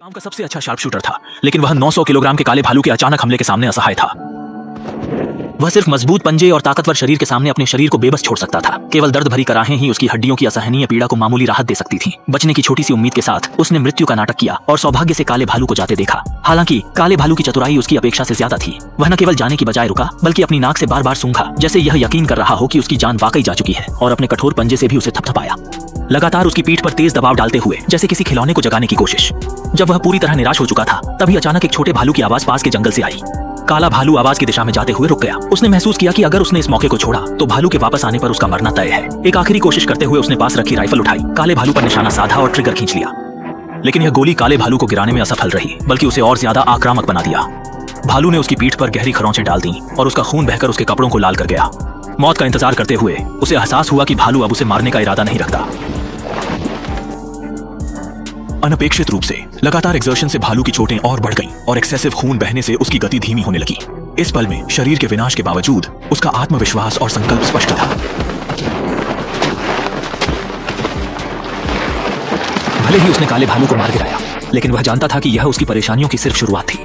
गांव का सबसे अच्छा शार्प शूटर था, लेकिन वह 900 किलोग्राम के काले भालू के अचानक हमले के सामने असहाय था। वह सिर्फ मजबूत पंजे और ताकतवर शरीर के सामने अपने शरीर को बेबस छोड़ सकता था। केवल दर्द भरी कराहें ही उसकी हड्डियों की असहनीय पीड़ा को मामूली राहत दे सकती थीं। बचने की छोटी सी उम्मीद के साथ उसने मृत्यु का नाटक किया और सौभाग्य से काले भालू को जाते देखा। हालांकि काले भालू की चतुराई उसकी अपेक्षा से ज्यादा थी। वह न केवल जाने की बजाय रुका, बल्कि अपनी नाक से बार बार सूंघा, जैसे यह यकीन कर रहा हो कि उसकी जान वाकई जा चुकी है, और अपने कठोर पंजे से भी उसे थपथपाया, लगातार उसकी पीठ पर तेज दबाव डालते हुए, जैसे किसी खिलौने को जगाने की कोशिश। जब वह पूरी तरह निराश हो चुका था, तभी अचानक एक छोटे भालू की आवाज पास के जंगल से आई। काला भालू आवाज की दिशा में जाते हुए रुक गया। उसने महसूस किया कि अगर उसने इस मौके को छोड़ा तो भालू के वापस आने पर उसका मरना तय है। एक आखिरी कोशिश करते हुए उसने पास रखी राइफल उठाई, काले भालू पर निशाना साधा और ट्रिगर खींच लिया। लेकिन यह गोली काले भालू को गिराने में असफल रही, बल्कि उसे और ज्यादा आक्रामक बना दिया। भालू ने उसकी पीठ पर गहरी खरोंचें डाल दी और उसका खून बहकर उसके कपड़ों को लाल कर गया। मौत का इंतजार करते हुए उसे एहसास हुआ कि भालू अब उसे मारने का इरादा नहीं रखता। अनपेक्षित रूप से लगातार एक्सर्शन से भालू की चोटें और बढ़ गईं और एक्सेसिव खून बहने से उसकी गति धीमी होने लगी। इस पल में शरीर के विनाश के बावजूद उसका आत्मविश्वास और संकल्प स्पष्ट था। भले ही उसने काले भालू को मार गिराया, लेकिन वह जानता था कि यह उसकी परेशानियों की सिर्फ शुरुआत थी।